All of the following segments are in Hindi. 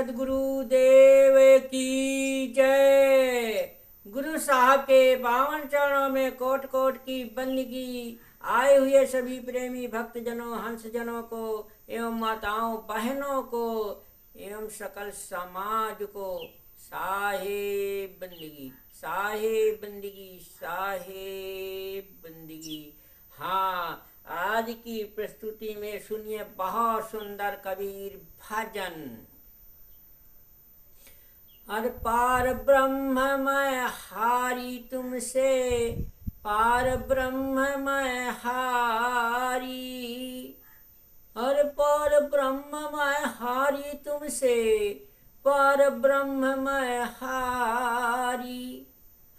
सदगुरु देव की जय। गुरु साहब के पावन चरणों में कोट कोट की बंदगी। आए हुए सभी प्रेमी भक्तजनों, हंसजनों को एवं माताओं बहनों को एवं सकल समाज को साहेब बंदगी, साहेब बंदगी, साहेब बंदगी। हाँ, आज की प्रस्तुति में सुनिए बहुत सुंदर कबीर भजन। अर पार ब्रह्म मैं हारी तुमसे, पार ब्रह्म मैं हारी। अर पार ब्रह्म मैं हारी तुमसे, पार ब्रह्म मैं हारी।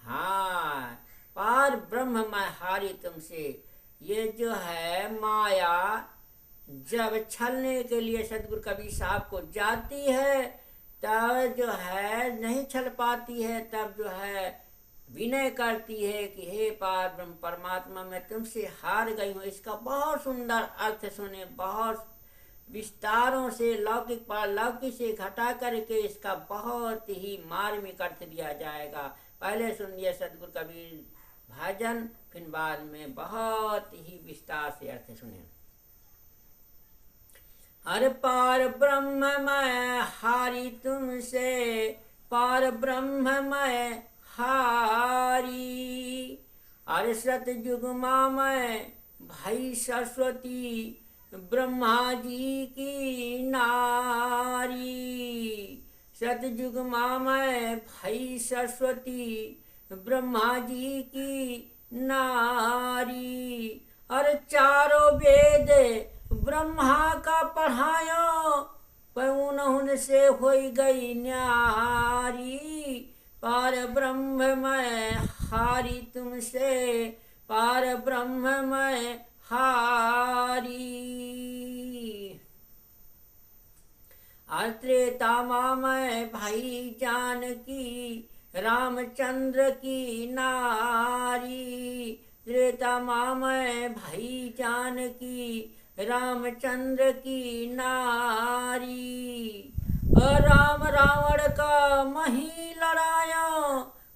हाँ, पार ब्रह्म मैं हारी तुमसे। ये जो है माया जब छलने के लिए सदगुरु कबीर साहब को जाती है, तब जो है नहीं छल पाती है, तब जो है विनय करती है कि हे पार ब्रह्म परमात्मा, मैं तुमसे हार गई हूँ। इसका बहुत सुंदर अर्थ सुने, बहुत विस्तारों से लौकिक पारलौकिक से घटा करके इसका बहुत ही मार्मिक अर्थ दिया जाएगा। पहले सुनिए सदगुरु कबीर भजन, फिर बाद में बहुत ही विस्तार से अर्थ सुने। हर पार ब्रह्म मैं हारी तुमसे, पार ब्रह्म मैं हारी। हर सतयुग माँ मैं भाई सरस्वती, ब्रह्मा जी की नारी। सतयुग माँ मैं भाई सरस्वती, ब्रह्मा जी की नारी। और चारों वेद ब्रह्मा का पढ़ायो, पर उनसे हो गई न्यारी। पार ब्रह्म मैं हारी तुमसे, पार ब्रह्म मैं हारी। त्रेता माँ मैं भाई जानकी, रामचंद्र की नारी। त्रेता माँ मैं भाई जानकी, रामचंद्र की नारी। राम रावण का मही लड़ाया,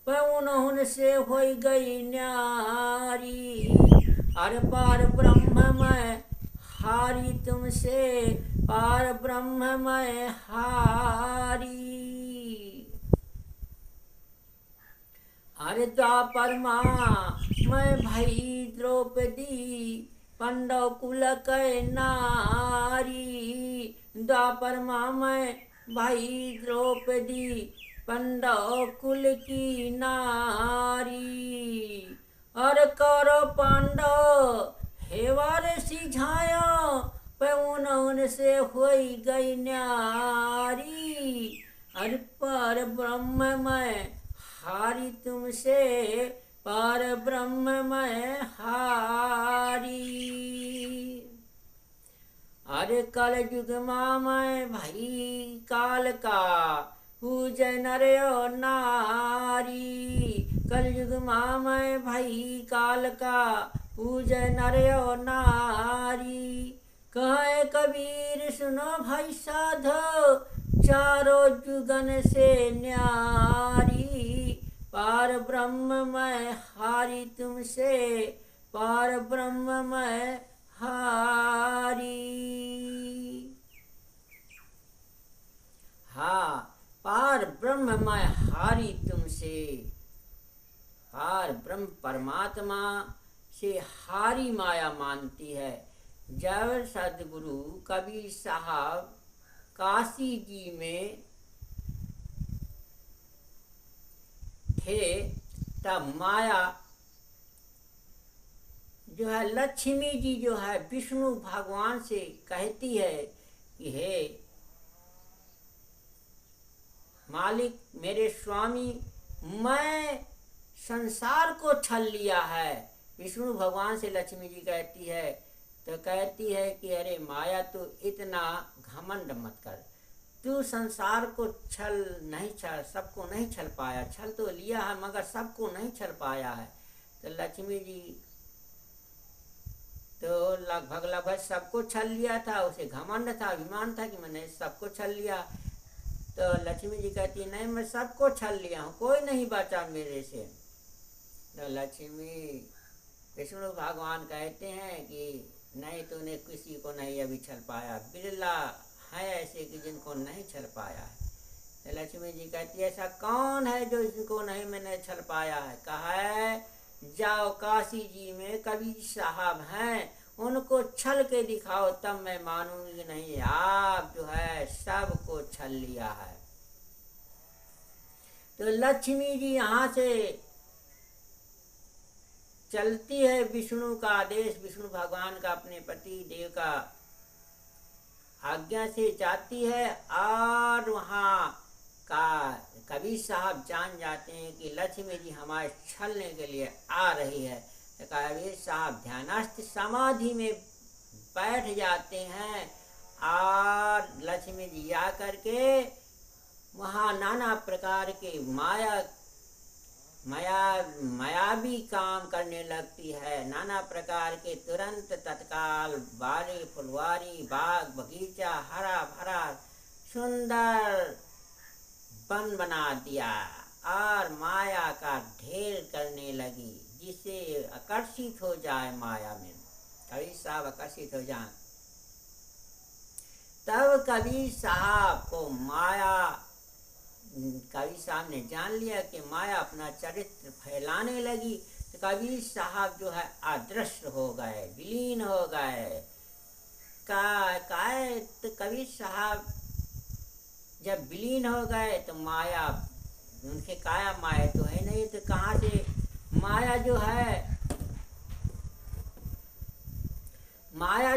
पर उनसे हो गई न्यारी। अरे पार ब्रह्म मैं हारी तुमसे, पार ब्रह्म मैं हारी। अरे द्वापर माँ मैं भाई द्रौपदी, पांडव कुल कै नारी। द्वापर माँ मैं भाई द्रौपदी, पांडव कुल की नारी। और कौरव पांडव हेवार सिझाया, पर उनसे हो गई न्यारी। अरे पर ब्रह्म मैं हारी तुमसे, पार ब्रह्म मैं हारी। अरे कल युग माँ मैं भाई काल का, पूजय नर और नारी। कल युग माँ मैं भाई काल का, पूजय नर और नारी। कहे कबीर सुनो भाई साधो, चारों जुगन से न्यारी। पार ब्रह्म मैं हारी तुमसे, पार ब्रह्म मैं हारी। हाँ, पार ब्रह्म मैं हारी तुमसे। पार ब्रह्म परमात्मा से हारी माया मानती है। जब सदगुरु कबीर साहब काशी जी में थे, तब माया जो है लक्ष्मी जी जो है विष्णु भगवान से कहती है कि हे मालिक, मेरे स्वामी, मैं संसार को छल लिया है। विष्णु भगवान से लक्ष्मी जी कहती है, तो कहती है कि अरे माया तू इतना घमंड मत कर, तू संसार को छल नहीं, छल सबको नहीं छल पाया। छल तो लिया है मगर सबको नहीं छल पाया है। तो लक्ष्मी जी तो लगभग सबको छल लिया था। उसे घमंड था, अभिमान था कि मैंने सबको छल लिया। तो लक्ष्मी जी कहती है नहीं, मैं सबको छल लिया हूँ, कोई नहीं बचा मेरे से। तो लक्ष्मी विष्णु भगवान कहते हैं कि नहीं, तूने किसी को नहीं अभी छल पाया, बिरला है ऐसे कि जिनको नहीं छल पाया है। तो लक्ष्मी जी कहती है ऐसा कौन है जो इसको नहीं मैंने छल पाया है। कहा है जाओ काशी जी में कबीर साहब हैं, उनको छल के दिखाओ, तब मैं मानूंगी नहीं आप जो है सबको छल लिया है। तो लक्ष्मी जी यहाँ से चलती है, विष्णु का आदेश, विष्णु भगवान का अपने पति देव का आज्ञा से जाती है, और वहाँ का कबीर साहब जान जाते हैं कि लक्ष्मी जी हमारे छलने के लिए आ रही है। तो कबीर साहब ध्यानस्थ समाधि में बैठ जाते हैं, और लक्ष्मी जी आ करके वहाँ नाना प्रकार के मायावी काम करने लगती है। नाना प्रकार के तुरंत तत्काल बारी फुलवारी बाग बगीचा हरा भरा सुंदर वन बना दिया, और माया का ढेर करने लगी, जिसे आकर्षित हो जाए माया में, कबीर साहब आकर्षित हो जाए। तब कबीर साहब को कबीर साहब ने जान लिया कि माया अपना चरित्र फैलाने लगी। तो कबीर साहब जो है अदृश्य हो गए, विलीन हो गए। तो कबीर साहब जब विलीन हो गए तो माया, उनके काया माया तो है नहीं, तो कहाँ से माया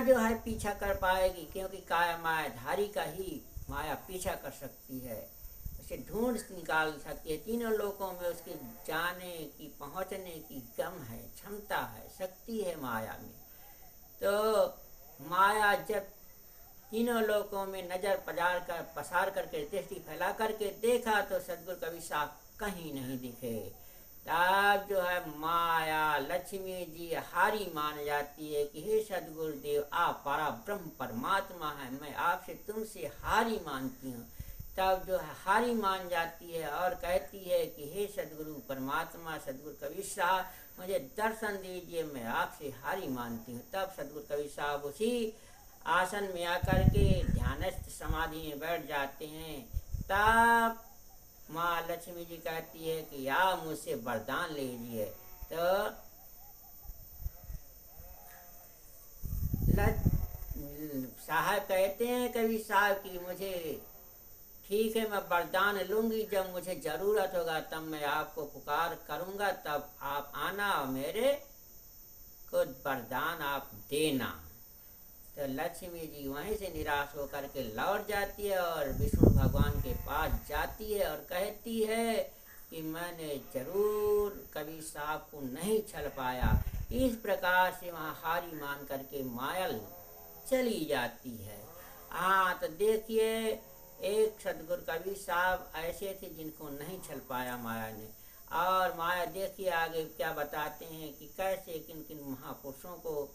जो है पीछा कर पाएगी, क्योंकि काया माया धारी का ही माया पीछा कर सकती है, उसे ढूंढ निकाल सकती है। तीनों लोकों में उसके जाने की पहुंचने की गम है, क्षमता है, शक्ति है माया में। तो माया जब तीनों लोकों में नजर पसार करके दृष्टि फैला करके देखा तो सदगुरु कबीर साहब कहीं नहीं दिखे। तब जो है माया लक्ष्मी जी हारी मान जाती है कि हे सदगुरु देव, आप परा ब्रह्म परमात्मा है, मैं आपसे तुमसे हारी मानती हूँ। तब जो है हारी मान जाती है और कहती है कि हे सदगुरु परमात्मा, सदगुरु कबीर साहब, मुझे दर्शन दीजिए, मैं आपसे हारी मानती हूँ। तब सदगुरु कबीर साहब उसी आसन में आकर के ध्यानस्थ समाधि में बैठ जाते हैं। तब माँ लक्ष्मी जी कहती है कि आप मुझसे वरदान लीजिए। तो साहब कहते हैं कबीर साहब की मुझे ठीक है, मैं वरदान लूंगी, जब मुझे जरूरत होगा तब मैं आपको पुकार करूंगा, तब आप आना और मेरे को वरदान आप देना। तो लक्ष्मी जी वहीं से निराश होकर के लौट जाती है और विष्णु भगवान के पास जाती है और कहती है कि मैंने जरूर कबीर साहब को नहीं छल पाया। इस प्रकार से वहाँ हारी मान करके मायल चली जाती है। हाँ, तो देखिए एक सदगुरु कबीर साहब ऐसे थे जिनको नहीं छल पाया माया ने। और माया देखिए आगे क्या बताते हैं कि कैसे किन किन महापुरुषों को,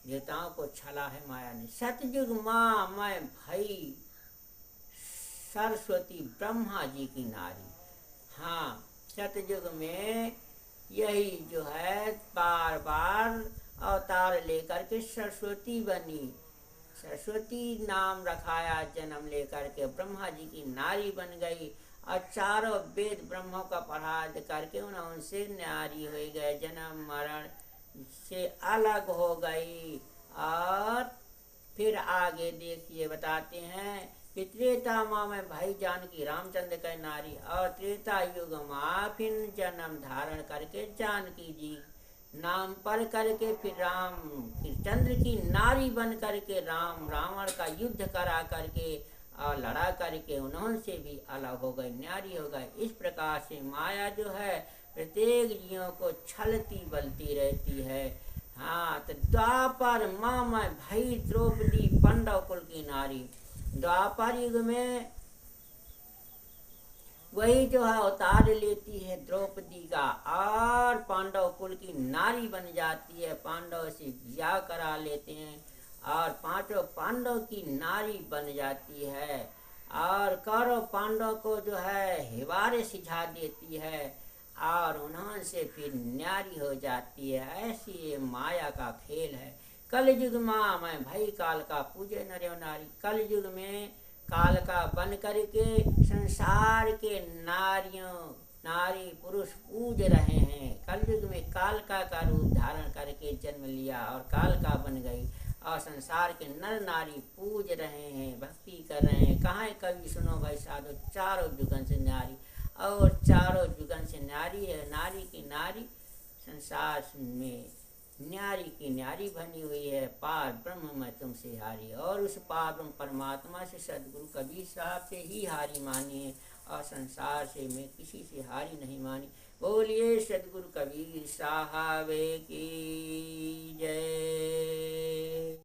देवताओं को छला है माया ने। सतयुग माँ मैं भई सरस्वती ब्रह्मा जी की नारी। हाँ, सतयुग में यही जो है बार बार अवतार लेकर के सरस्वती बनी, सरस्वती नाम रखाया, जन्म लेकर के ब्रह्मा जी की नारी बन गई और चारों वेद ब्रह्मों का पढ़ा करके उनसे नारी हो गए, जन्म मरण से अलग हो गई। और फिर आगे देखिए बताते हैं कि त्रेता माँ में भाई जानकी रामचंद्र का नारी, और त्रेता युग माँ फिर जन्म धारण करके जानकी जी नाम पढ़ करके फिर चंद्र की नारी बन करके रावण का युद्ध करा करके और लड़ा करके उन्होंने भी अलग हो गए, न्यारी हो गए। इस प्रकार से माया जो है प्रत्येक जीवों को छलती बलती रहती है। हाँ, तो द्वापर माँ मैं भाई द्रौपदी पांडव कुल की नारी। द्वापर युग में वही जो है अवतार लेती है द्रौपदी का और पांडव कुल की नारी बन जाती है, पांडव से ब्याह करा लेते हैं और पांचों पांडव की नारी बन जाती है। और कौरव पांडव को जो है हिवारे सिझा देती है और उन्होंने से फिर न्यारी हो जाती है। ऐसी ये माया का खेल है। कलयुग माँ मैं भई काल का पूजे नर नारी। कलयुग में काल का बन करके संसार के नारी पुरुष पूज रहे हैं। कलयुग में काल का रूप धारण करके जन्म लिया और काल का बन गई और संसार के नर नारी पूज रहे हैं, भक्ति कर रहे हैं। कहाँ है कवि सुनो भाई साधो, चारों जुगन से नारी और चारों जुगन से नारी है। नारी की नारी संसार में न्यारी की न्यारी बनी हुई है। पार ब्रह्म मैं तुमसे हारी, और उस पार ब्रह्म परमात्मा से सदगुरु कबीर साहब से ही हारी मानी है और संसार से मैं किसी से हारी नहीं मानी। बोलिए सदगुरु कबीर साहब की जय।